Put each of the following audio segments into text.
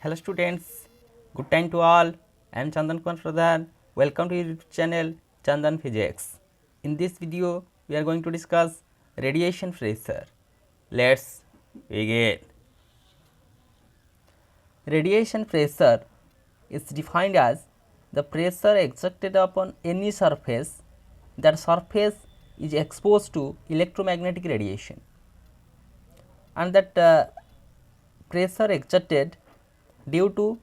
Hello students, good time to all. I am Chandan Kumar Pradhan. Welcome to YouTube channel Chandan Physics. In this video, we are going to discuss radiation pressure. Let's begin. Radiation pressure is defined as the pressure exerted upon any surface that surface is exposed to electromagnetic radiation, and that pressure exerted due to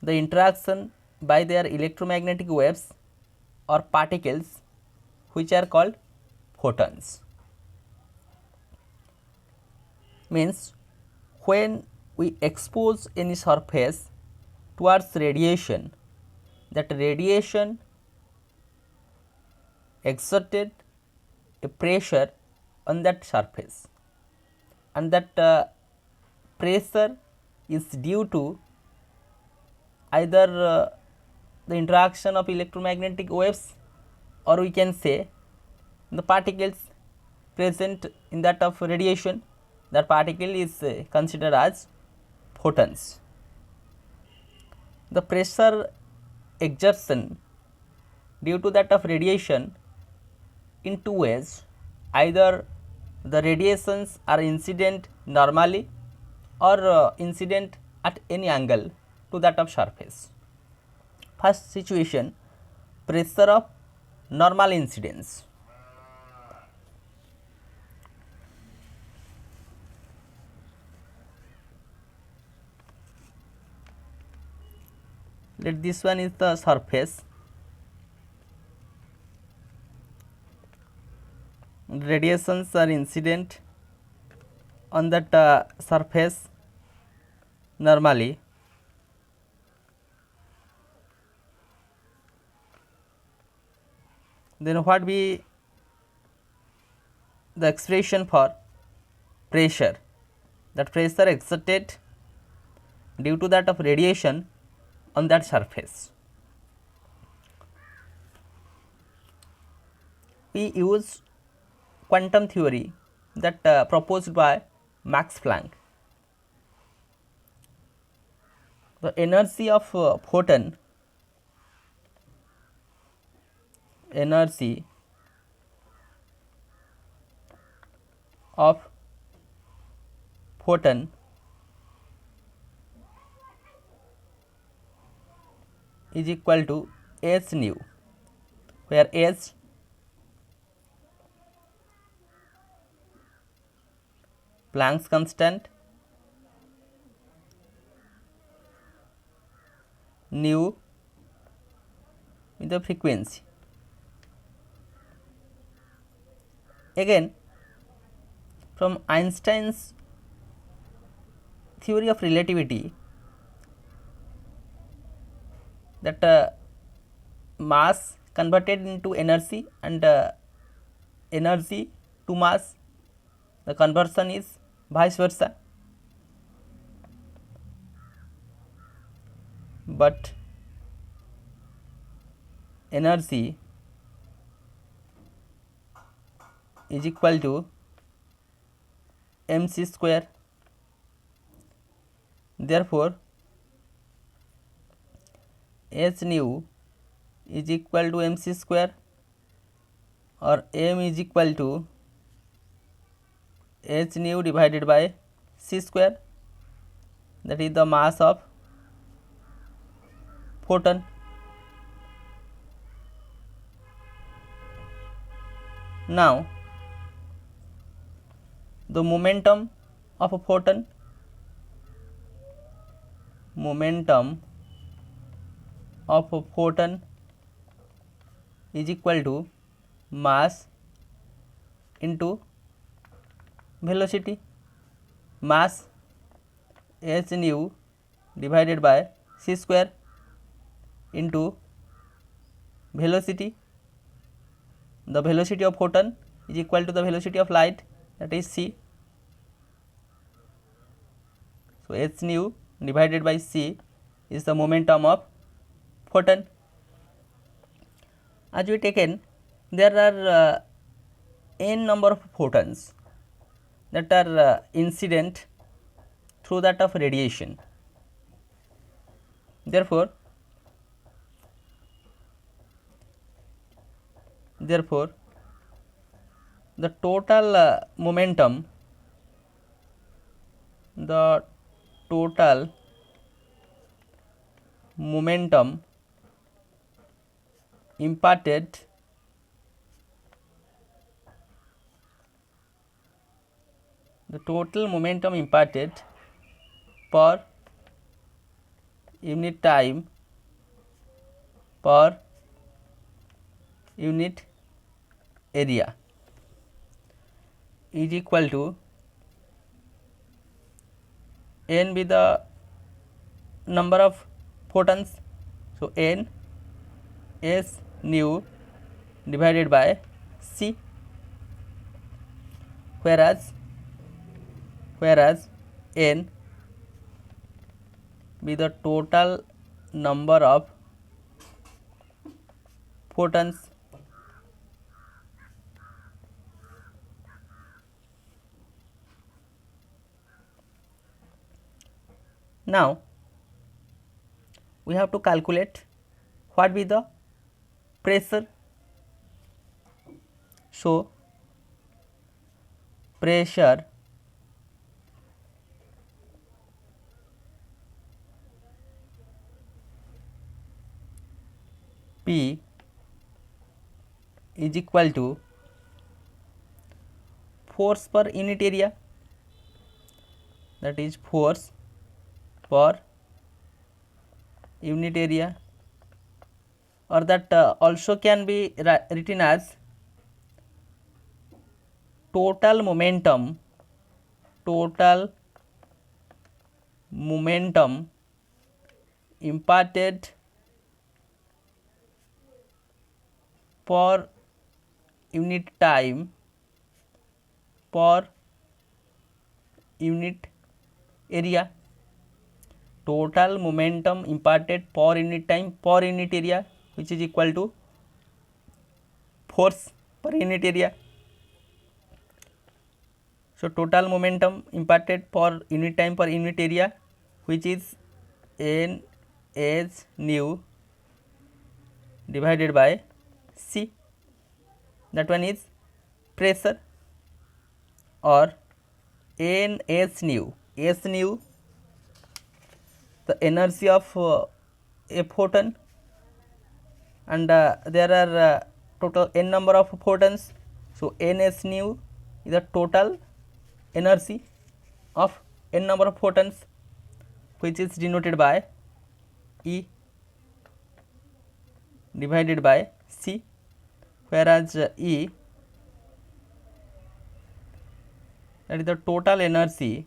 the interaction by their electromagnetic waves or particles which are called photons. Means when we expose any surface towards radiation, that radiation exerted a pressure on that surface, and that pressure is due to either the interaction of electromagnetic waves, or we can say the particles present in that of radiation. That particle is considered as photons. The pressure exertion due to that of radiation in two ways: either the radiations are incident normally, or incident at any angle to that of surface. First situation, pressure of normal incidence. Let this one is the surface. Radiations are incident on that surface normally. Then what be the expression for pressure? That pressure exerted due to that of radiation on that surface. We use quantum theory that proposed by Max Planck. The energy of photon, energy of photon is equal to h nu, where h Planck's constant, nu with the frequency. Again, from Einstein's theory of relativity, that mass converted into energy, and energy to mass, the conversion is vice versa. But energy is equal to mc square. Therefore, h nu is equal to mc square, or m is equal to h nu divided by c square, that is the mass of photon. Now, the momentum of a photon, is equal to mass into velocity. Mass h nu divided by c square into velocity. The velocity of photon is equal to the velocity of light, that is c. So h nu divided by c is the momentum of photon. As we taken, there are n number of photons that are incident through that of radiation. Therefore, the total momentum, the total momentum imparted per unit time per unit area is equal to n be the number of photons, so n s nu divided by c, whereas n be the total number of photons. Now we have to calculate what be the pressure. So pressure P is equal to force per unit area, that is force per unit area, or that also can be written as total momentum imparted per unit time per unit area. Total momentum imparted per unit time per unit area, which is equal to force per unit area. So total momentum imparted per unit time per unit area, which is n s nu divided by c, that one is pressure, or n s nu, the energy of a photon, and there are total n number of photons, so n s nu is the total energy of n number of photons, which is denoted by E divided by C, whereas E, that is the total energy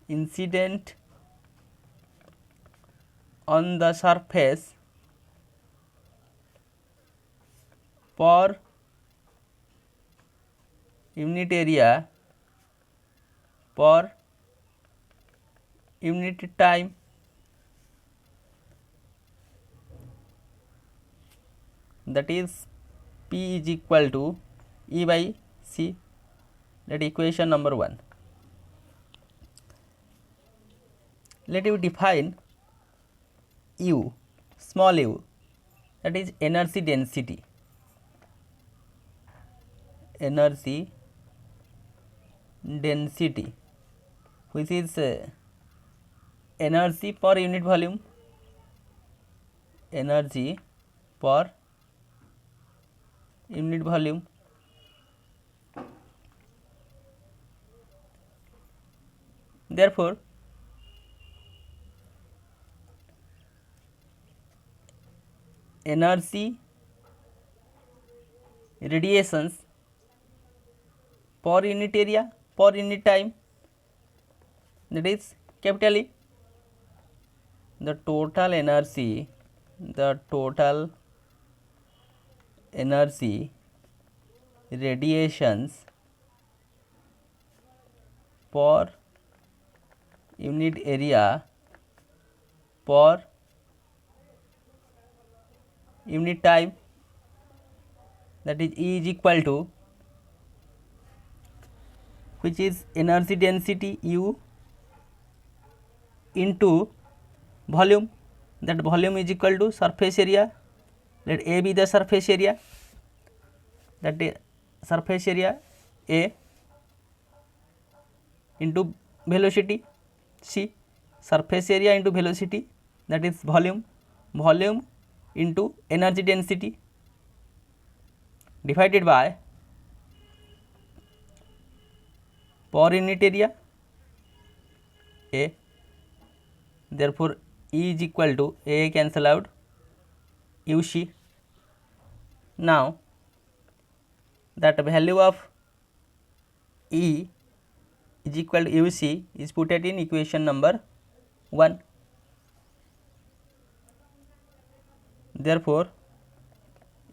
incident on the surface per unit area per unit time. That is P is equal to E by C, that equation number 1. Let you define U, small u, that is energy density. Which is energy per unit volume, Therefore, energy radiations per unit area per unit time, that is capital E. The total energy radiations per unit area per unit time, that is E is equal to, which is energy density U into volume, that volume is equal to surface area. Let A be the surface area, that surface area A into velocity C, surface area into velocity, that is volume, volume into energy density divided by per unit area A. Therefore, E is equal to A cancel out UC. Now, that value of E is equal to UC is put it in equation number 1. Therefore,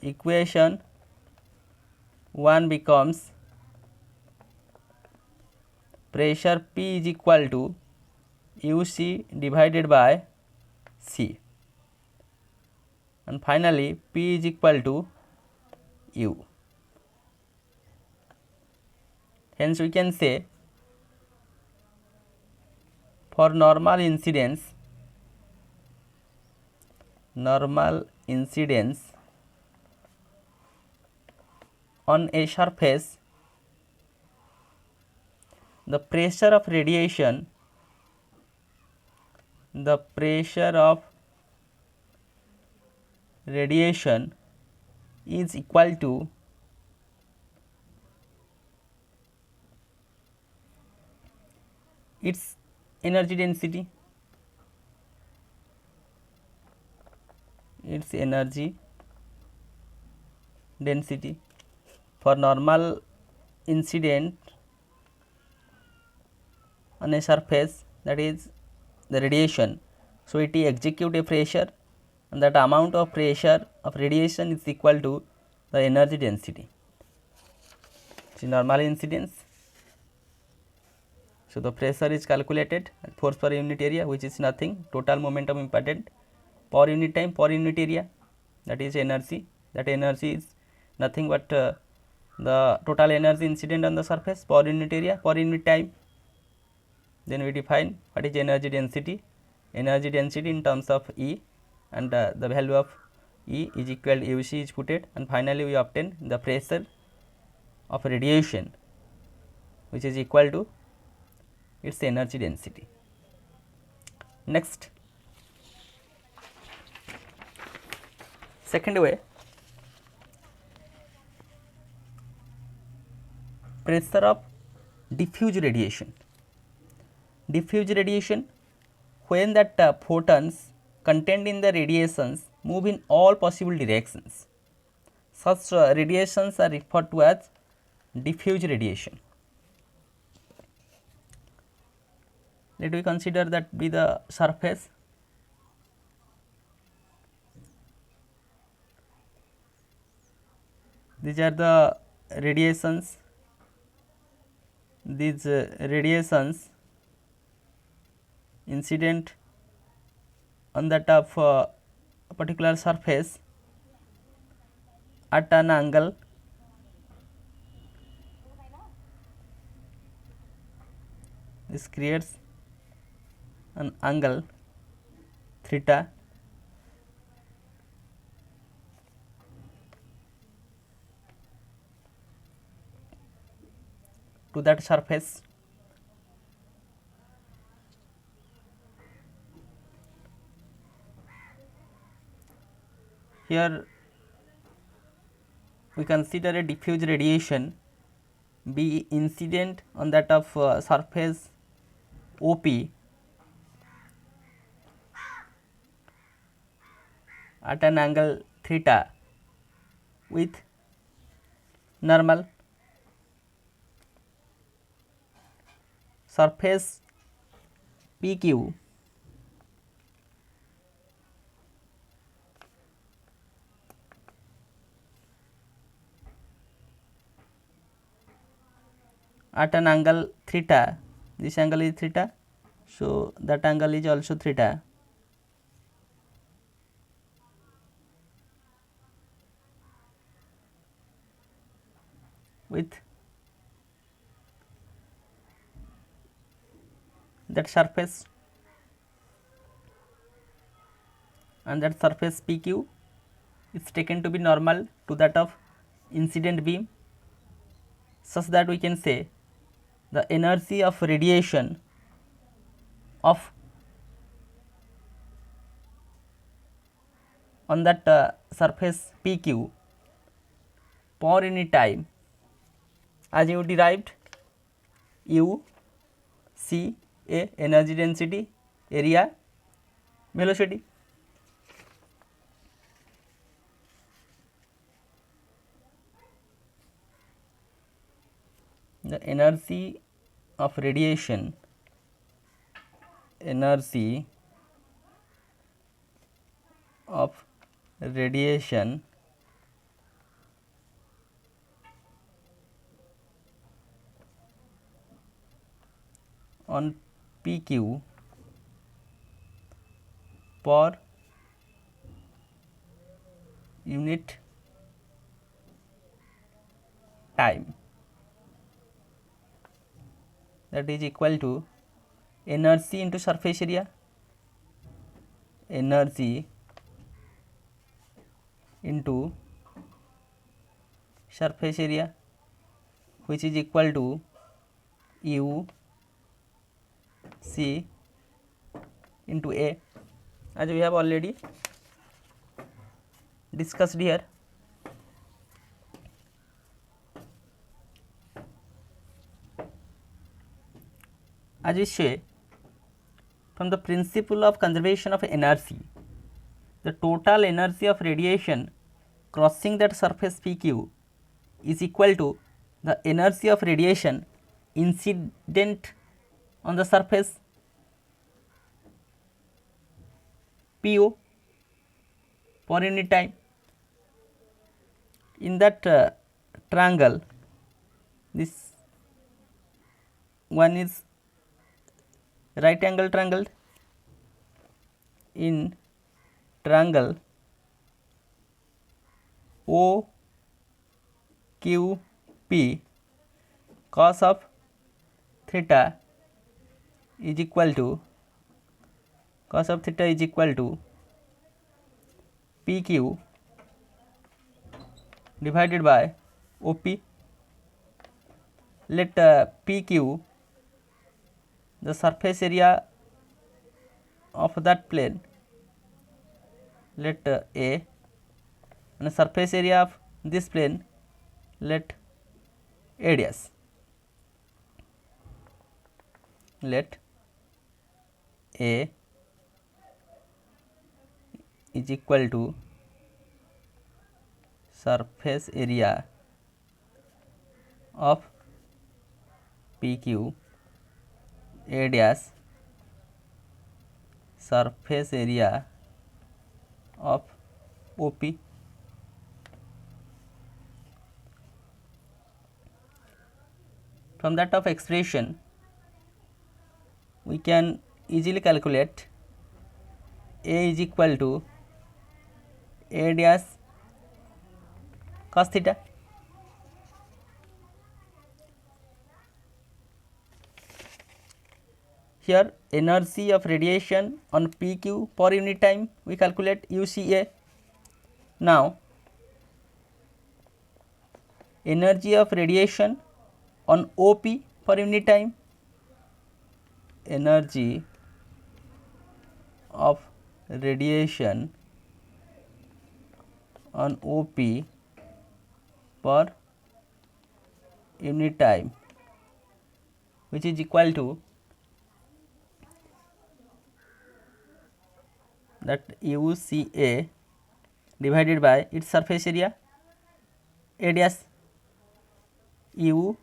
equation 1 becomes pressure P is equal to UC divided by C, and finally P is equal to U. Hence, we can say for normal incidence on a surface, the pressure of radiation is equal to its energy density, for normal incident on a surface, that is the radiation. So, it execute a pressure, and that amount of pressure of radiation is equal to the energy density. So, normal incidence. So, the pressure is calculated at force per unit area, which is nothing, total momentum imparted per unit time per unit area, that is energy. That energy is nothing but the total energy incident on the surface per unit area per unit time. Then we define what is energy density in terms of E, and the value of E is equal to UC is put it, and finally we obtain the pressure of radiation, which is equal to its energy density. Next, second way, pressure of diffuse radiation. Diffuse radiation, when that photons contained in the radiations move in all possible directions. Such radiations are referred to as diffuse radiation. Let we consider that be the surface. These are the radiations. These radiations incident on that of a particular surface at an angle this creates an angle theta to that surface. Here we consider a diffuse radiation be incident on that of surface OP at an angle theta with normal surface PQ at an angle theta. This angle is theta, so that angle is also theta. With that surface and that surface PQ is taken to be normal to that of incident beam, such that we can say the energy of radiation of on that surface PQ per unit time, as you derived U C A energy density, area, velocity. The energy of radiation, energy of radiation on PQ per unit time, that is equal to energy into surface area, energy into surface area, which is equal to U C into A, as we have already discussed here. As we say, from the principle of conservation of energy, the total energy of radiation crossing that surface PQ is equal to the energy of radiation incident on the surface PO per unit time. In that triangle, this one is right angle triangle. In triangle OQP, cos of theta is equal to PQ divided by OP. Let PQ the surface area of that plane, let A, and the surface area of this plane, let A dash. Let A is equal to surface area of PQ, A dash surface area of OP. From that of expression, we can easily calculate A is equal to A dash cos theta. Here energy of radiation on PQ per unit time, we calculate UCA. Now energy of radiation on OP per unit time, energy of radiation on OP per unit time, which is equal to that UCA divided by its surface area, A dash. U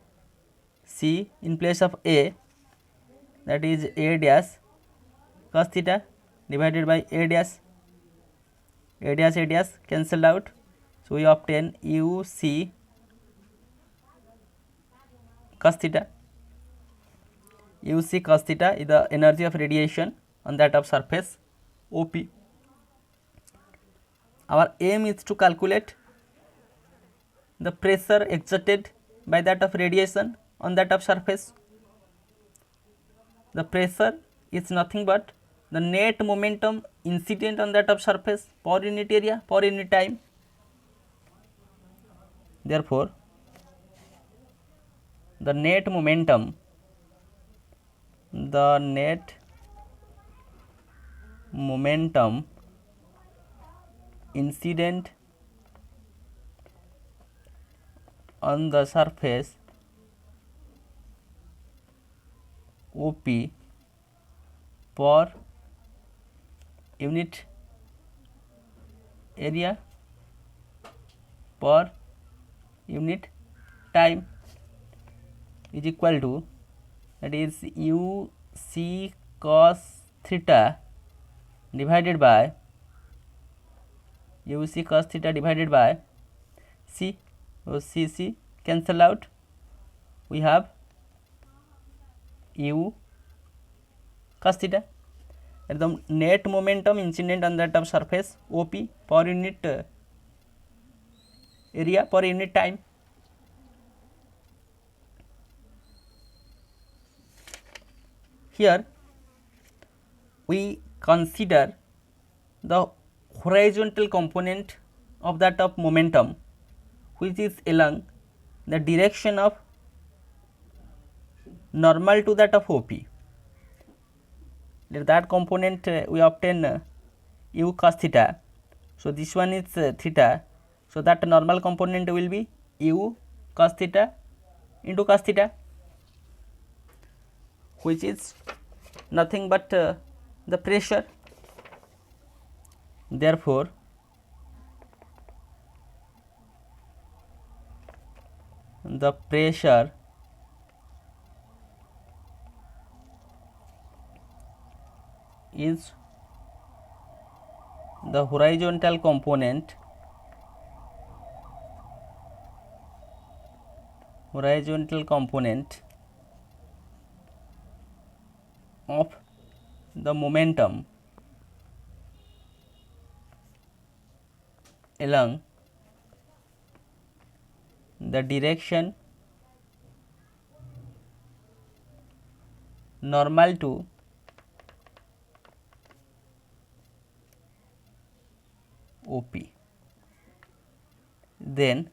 C in place of A, that is A dash cos theta divided by A dash. A dash cancelled out, so we obtain U C cos theta. U C cos theta is the energy of radiation on that of surface OP. Our aim is to calculate the pressure exerted by that of radiation on that of surface. The pressure is nothing but the net momentum incident on that of surface per unit area per unit time. Therefore, the net momentum incident on the surface OP per unit area per unit time is equal to, that is u c cos theta divided by c. So c cancel out, we have u cos theta. And the net momentum incident on that of surface OP per unit area per unit time. Here we consider the horizontal component of that of momentum, which is along the direction of normal to that of OP. That component we obtain u cos theta. So this one is theta. So that normal component will be u cos theta into cos theta, which is nothing but the pressure. Therefore, the pressure is the horizontal component of the momentum along the direction normal to OP. Then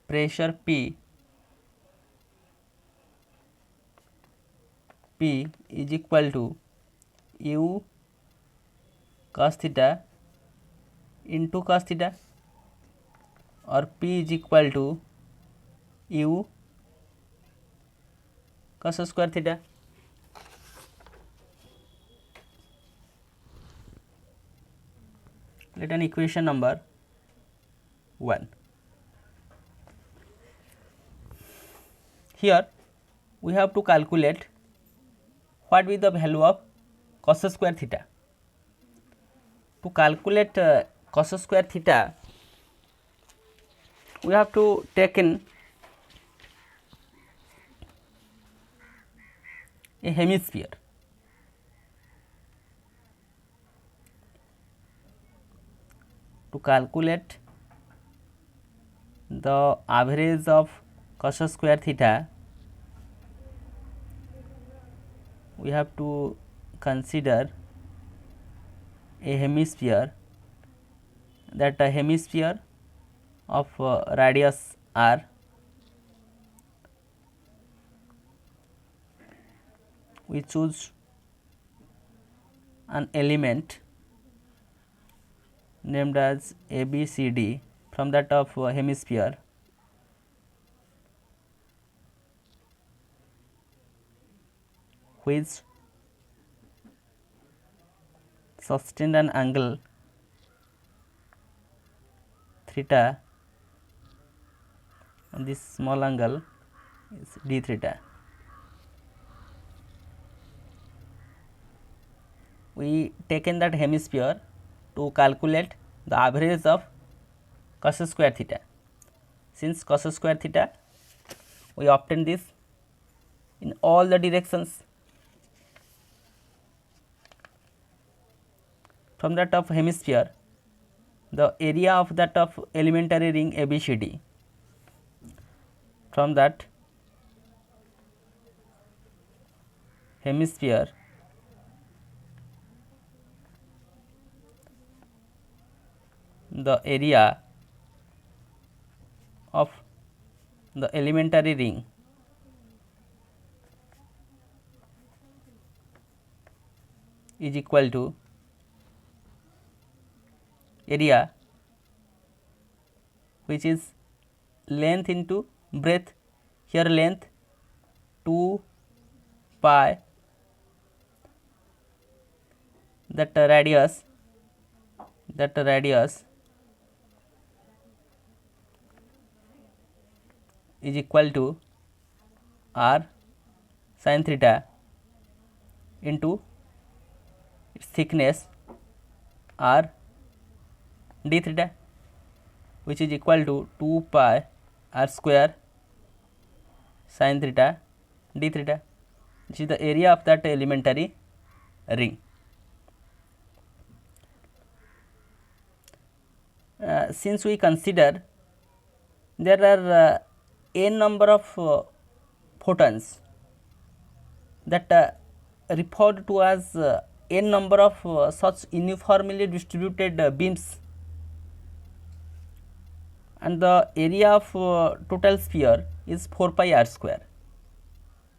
pressure P is equal to u cos theta into cos theta, or P is equal to u cos square theta. Let an equation number 1. Here we have to calculate what will be the value of cos square theta. To calculate cos square theta, we have to take in a hemisphere. To calculate the average of cos square theta, we have to consider a hemisphere, that a hemisphere of radius r. We choose an element named as ABCD from that of hemisphere, which sustained an angle theta, and this small angle is d theta. We taken that hemisphere to calculate the average of cos square theta. Since cos square theta, we obtain this in all the directions. From that of hemisphere, the area of that of elementary ring ABCD, from that hemisphere the area of the elementary ring is equal to area which is length into breadth. Here length 2 pi, that radius is equal to r sin theta into its thickness r d theta, which is equal to 2 pi r square sin theta d theta. This is the area of that elementary ring. Since we consider there are n number of photons that referred to as n number of such uniformly distributed beams, and the area of total sphere is 4 pi r square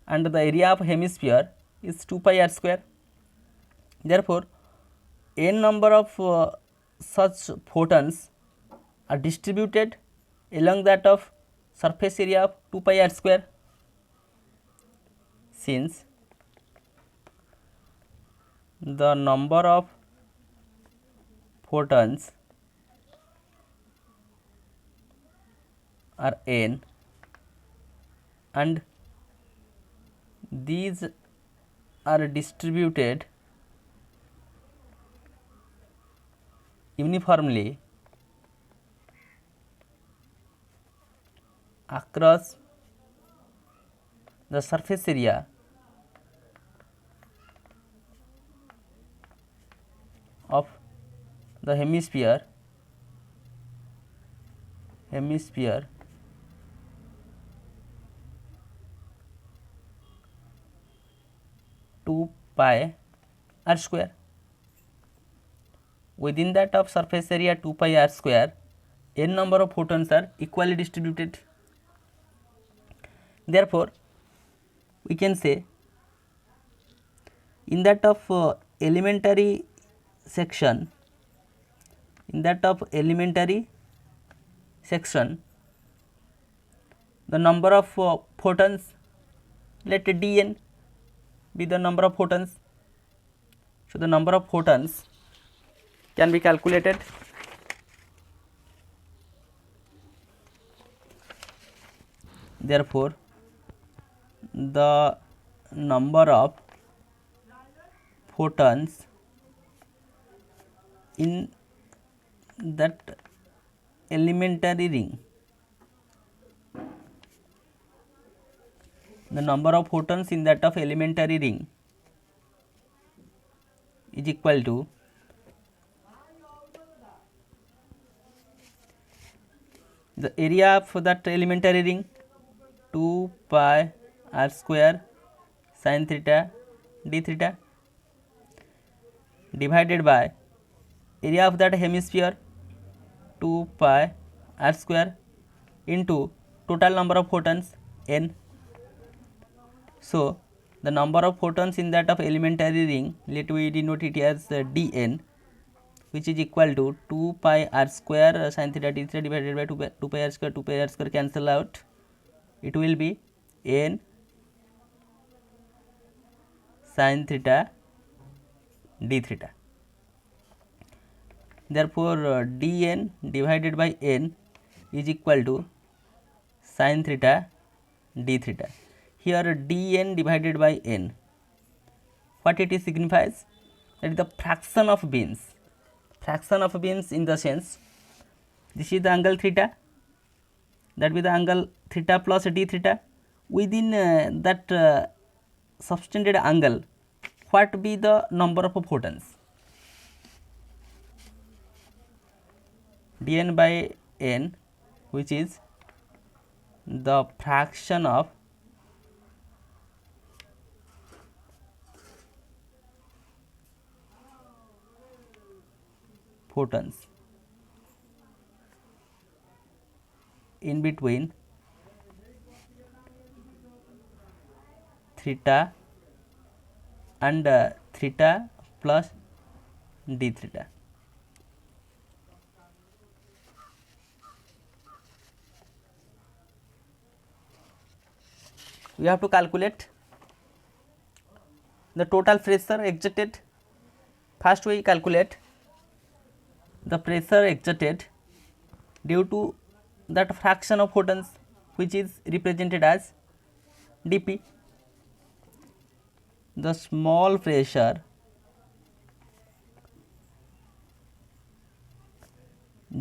and the area of hemisphere is 2 pi r square. Therefore, n number of such photons are distributed along that of surface area of 2 pi r square. Since the number of photons are n and these are distributed uniformly across the surface area of the hemisphere 2 pi r square. Within that of surface area 2 pi r square, n number of photons are equally distributed. Therefore, we can say in that of elementary section, the number of photons, let dn be the number of photons. So, the number of photons can be calculated. Therefore, the number of photons in that elementary ring, is equal to the area of that elementary ring 2 pi r square sin theta d theta divided by area of that hemisphere 2 pi r square into total number of photons n. So, the number of photons in that of elementary ring, let we denote it as dn, which is equal to 2 pi r square sin theta d theta divided by 2 pi r square cancel out, it will be n sin theta d theta. Therefore, dn divided by n is equal to sin theta d theta. Here dn divided by n, what it signifies? That is the fraction of beams. Fraction of beams in the sense, this is the angle theta, that will be the angle theta plus d theta. Within that subtended angle, what be the number of photons? dn by n, which is the fraction of photons in between theta and theta plus d theta. We have to calculate the total pressure exerted. First we calculate the pressure exerted due to that fraction of photons which is represented as dp. The small pressure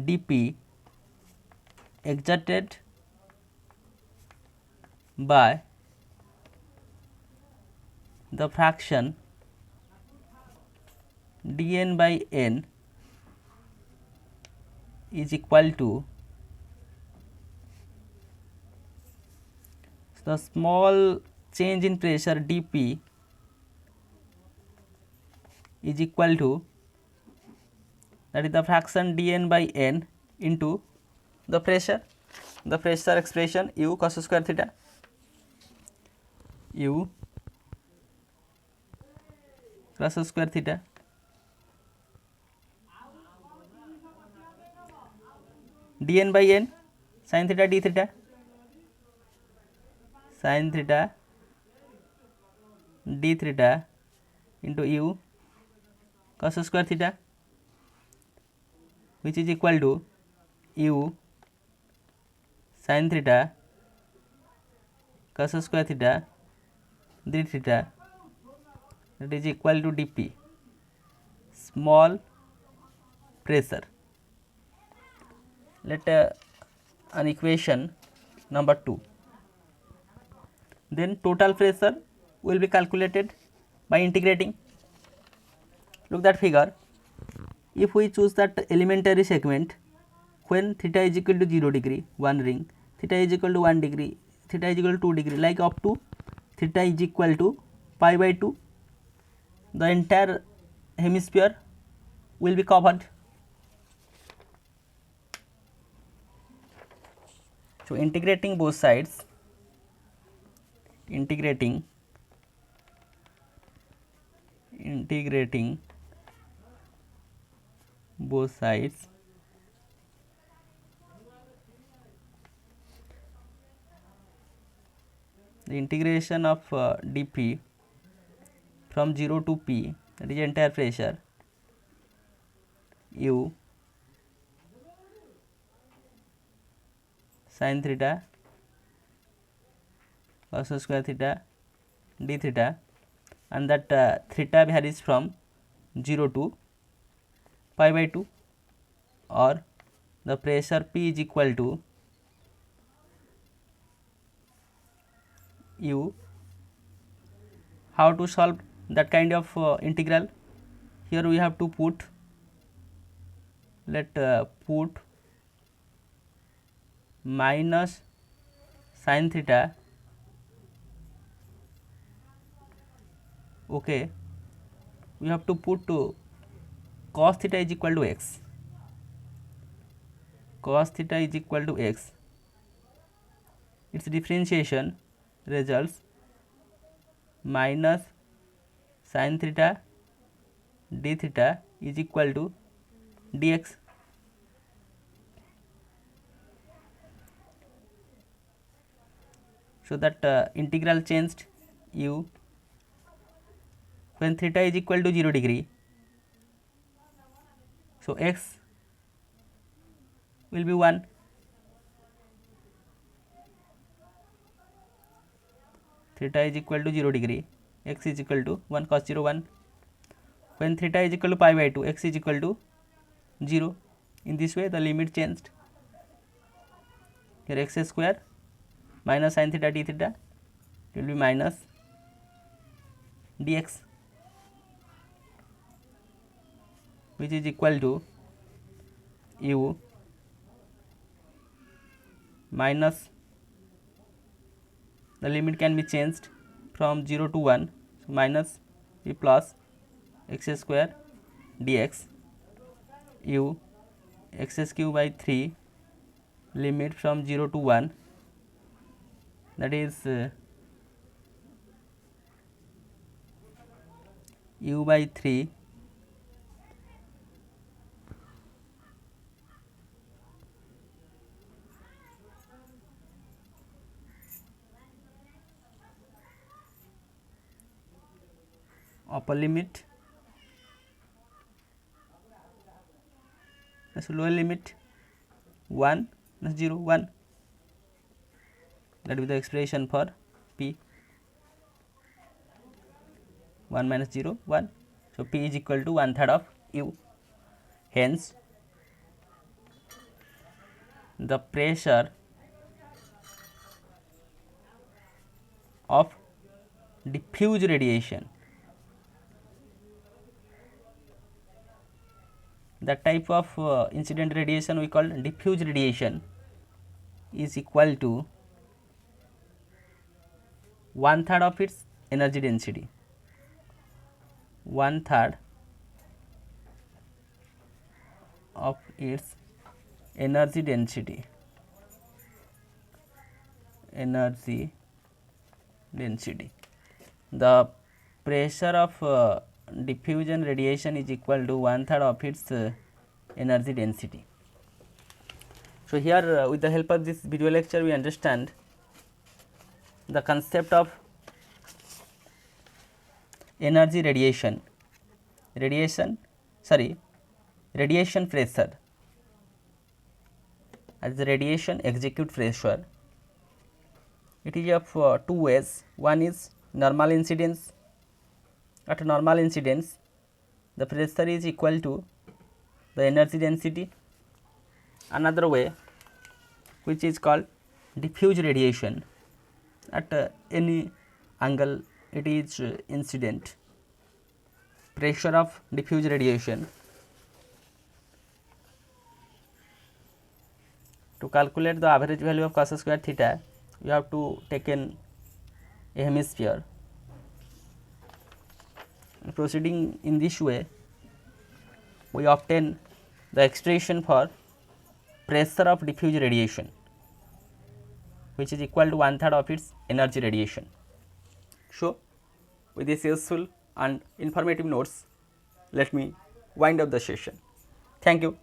dp exerted by the fraction dn by n is equal to the small change in pressure dp is equal to, that is the fraction dn by n into the pressure expression u cos square theta, u cos square theta dn by n sin theta d theta, sin theta d theta into u cos square theta, which is equal to u sin theta cos square theta d theta, that is equal to dp, small pressure. Let an equation number 2. Then total pressure will be calculated by integrating. Look that figure. If we choose that elementary segment when theta is equal to 0 degree, one ring, theta is equal to 1 degree, theta is equal to 2 degree, like up to theta is equal to pi by 2, the entire hemisphere will be covered. So integrating both sides, integrating both sides, the integration of dp from 0 to p, that is entire pressure, u sin theta cos square theta d theta, and that theta varies from 0 to pi by 2, or the pressure p is equal to u. How to solve that kind of integral? Here we have to put, put minus sin theta, okay, we have to put cos theta is equal to x, cos theta is equal to x, its differentiation results minus sin theta d theta is equal to dx. So that integral changed u when theta is equal to 0 degree. So x will be 1, theta is equal to 0 degree, x is equal to 1 cos 0 1. When theta is equal to pi by 2, x is equal to 0. In this way the limit changed. Here x square minus sin theta d theta, it will be minus dx, which is equal to u minus, the limit can be changed from 0 to 1, so minus b plus x square dx u x cube by 3 limit from 0 to 1, that is u by 3 upper limit plus lower limit 1 plus 0 1, that will be the expression for p 1 minus 0 1. So, p is equal to 1/3 of u. Hence, the pressure of diffuse radiation, the type of incident radiation we call diffuse radiation, is equal to 1/3 of its energy density, 1/3 of its energy density, The pressure of diffusion radiation is equal to 1/3 of its energy density. So, here with the help of this video lecture we understand the concept of energy radiation pressure as the radiation execute pressure. It is of two ways. One is normal incidence. At normal incidence, the pressure is equal to the energy density. Another way, which is called diffuse radiation, at any angle it is incident. Pressure of diffuse radiation. To calculate the average value of cos square theta, you have to take a hemisphere. Proceeding in this way, we obtain the expression for pressure of diffuse radiation, which is equal to 1/3 of its energy radiation. So, with this useful and informative notes, let me wind up the session. Thank you.